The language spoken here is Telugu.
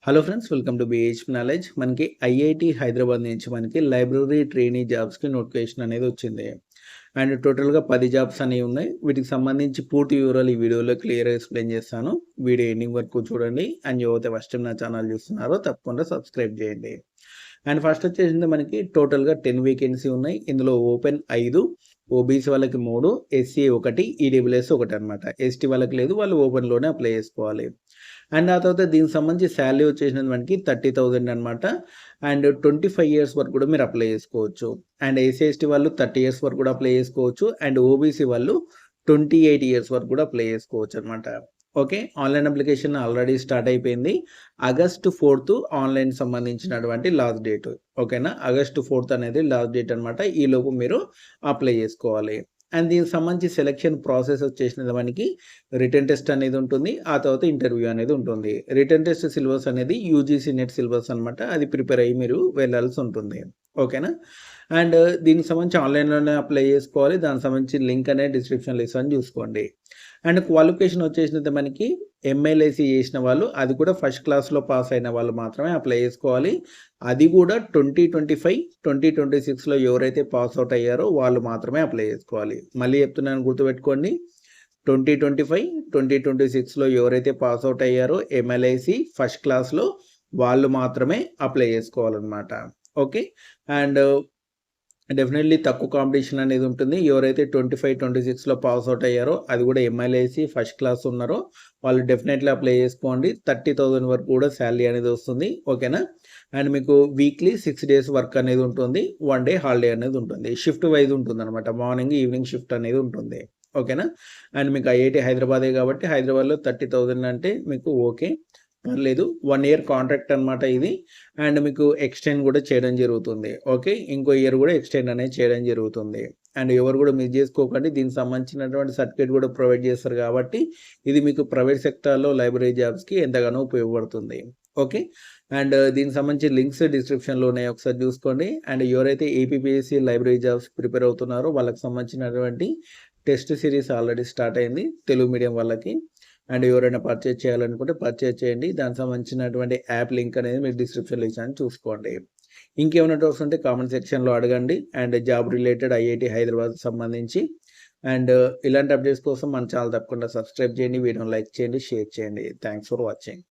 Hello friends, welcome to బీహెచ్పీ knowledge. మనకి ఐఐటి హైదరాబాద్ నుంచి మనకి లైబ్రరీ ట్రైనీ జాబ్స్కి నోటిఫికేషన్ అనేది వచ్చింది. అండ్ టోటల్గా 10 జాబ్స్ అనేవి ఉన్నాయి. వీటికి సంబంధించి పూర్తి వివరాలు ఈ వీడియోలో క్లియర్గా ఎక్స్ప్లెయిన్ చేస్తాను. వీడియో ఎండింగ్ వరకు చూడండి. అండ్ ఎవరైతే ఫస్ట్ టైం నా ఛానల్ చూస్తున్నారో తప్పకుండా సబ్స్క్రైబ్ చేయండి. అండ్ ఫస్ట్ వచ్చేసింది మనకి టోటల్గా 10 వేకెన్సీ ఉన్నాయి. ఇందులో ఓపెన్ 5, ఓబీసీ వాళ్ళకి 3, ఎస్సీ 1, ఈడబ్ల్యూఎస్ 1 అనమాట. ఎస్టీ వాళ్ళకి లేదు, వాళ్ళు ఓపెన్లోనే అప్లై చేసుకోవాలి. అండ్ ఆ తర్వాత దీనికి సంబంధించి శాలరీ వచ్చేసినది మనకి 30,000 అనమాట. అండ్ 25 ఇయర్స్ వరకు కూడా మీరు అప్లై చేసుకోవచ్చు. అండ్ ఎస్సీ ఎస్టీ వాళ్ళు 30 ఇయర్స్ వరకు కూడా అప్లై చేసుకోవచ్చు. అండ్ ఓబీసీ వాళ్ళు 28 ఇయర్స్ వరకు కూడా అప్లై చేసుకోవచ్చు అనమాట. Okay, online application already start అయిపోయింది. ఆగస్ట్ 4 ఆన్లైన్ సంబంధించినటువంటి లాస్ట్ డేట్. ఓకేనా, ఆగస్ట్ 4 అనేది లాస్ట్ డేట్ అనమాట. ఈలోపు మీరు అప్లై చేసుకోవాలి. అండ్ దీనికి సంబంధించి సెలక్షన్ ప్రాసెస్ వచ్చేసినది మనకి రిటర్న్ టెస్ట్ అనేది ఉంటుంది. ఆ తర్వాత ఇంటర్వ్యూ అనేది ఉంటుంది. రిటర్న్ టెస్ట్ సిలబస్ అనేది యూజీసీ నెట్ సిలబస్ అనమాట. అది ప్రిపేర్ అయ్యి మీరు వెళ్ళాల్సి ఉంటుంది. ఓకేనా, అండ్ దీనికి సంబంధించి ఆన్లైన్లోనే అప్లై చేసుకోవాలి. దానికి సంబంధించి లింక్ అనేది డిస్క్రిప్షన్లో ఇస్తాను, చూసుకోండి. అండ్ క్వాలిఫికేషన్ వచ్చేసినది మనకి ఎంఎల్ఐసి చేసిన వాళ్ళు, అది కూడా ఫస్ట్ క్లాస్లో పాస్ అయిన వాళ్ళు మాత్రమే అప్లై చేసుకోవాలి. అది కూడా 2025, 2026లో ఎవరైతే పాస్ అవుట్ అయ్యారో వాళ్ళు మాత్రమే అప్లై చేసుకోవాలి. మళ్ళీ చెప్తున్నాను, గుర్తుపెట్టుకోండి. 2025, 2026లో ఎవరైతే పాస్ అవుట్ అయ్యారో ఎంఎల్ఐసి ఫస్ట్ క్లాస్లో వాళ్ళు మాత్రమే అప్లై చేసుకోవాలన్నమాట. ఓకే, అండ్ డెఫినెట్లీ తక్కువ కాంపిటీషన్ అనేది ఉంటుంది. ఎవరైతే 25, 26లో పాస్ అవుట్ అయ్యారో, అది కూడా ఎంఎల్ఐసి ఫస్ట్ క్లాస్ ఉన్నారో వాళ్ళు డెఫినెట్లీ అప్లై చేసుకోండి. 30,000 వరకు కూడా శాలరీ అనేది వస్తుంది. ఓకేనా, అండ్ మీకు వీక్లీ 6 డేస్ వర్క్ అనేది ఉంటుంది. 1 డే హాలిడే అనేది ఉంటుంది. షిఫ్ట్ వైజ్ ఉంటుంది అనమాట. మార్నింగ్ ఈవినింగ్ షిఫ్ట్ అనేది ఉంటుంది. ఓకేనా, అండ్ మీకు ఐఐటి హైదరాబాదే కాబట్టి హైదరాబాద్లో 30,000 అంటే మీకు ఓకే, పర్లేదు. 1 ఇయర్ కాంట్రాక్ట్ అనమాట ఇది. అండ్ మీకు ఎక్స్టెండ్ కూడా చేయడం జరుగుతుంది. ఓకే, ఇంకో ఇయర్ కూడా ఎక్స్టెండ్ అనేది చేయడం జరుగుతుంది. అండ్ ఎవరు కూడా మిస్ చేసుకోకండి. దీనికి సంబంధించినటువంటి సర్టిఫికేట్ కూడా ప్రొవైడ్ చేస్తారు కాబట్టి ఇది మీకు ప్రైవేట్ సెక్టార్లో లైబ్రరీ జాబ్స్కి ఎంతగానో ఉపయోగపడుతుంది. ఓకే, అండ్ దీనికి సంబంధించి లింక్స్ డిస్క్రిప్షన్లో ఉన్నాయి, ఒకసారి చూసుకోండి. అండ్ ఎవరైతే ఏపీపీఎస్సీ లైబ్రరీ జాబ్స్ ప్రిపేర్ అవుతున్నారో వాళ్ళకి సంబంధించినటువంటి టెస్ట్ సిరీస్ ఆల్రెడీ స్టార్ట్ అయింది తెలుగు మీడియం వాళ్ళకి. అండ్ ఎవరైనా పర్చేజ్ చేయాలనుకుంటే పర్చేజ్ చేయండి. దానికి సంబంధించినటువంటి యాప్ లింక్ అనేది మీరు డిస్క్రిప్షన్లో ఇచ్చాను, చూసుకోండి. ఇంకేమైనా డౌట్స్ ఉంటే కామెంట్ సెక్షన్లో అడగండి. And job related IIT Hyderabad సంబంధించి అండ్ ఇలాంటి అప్డేట్స్ కోసం మన ఛానల్ తప్పకుండా సబ్స్క్రైబ్ చేయండి, వీడియోని లైక్ చేయండి, షేర్ చేయండి. Thanks for watching.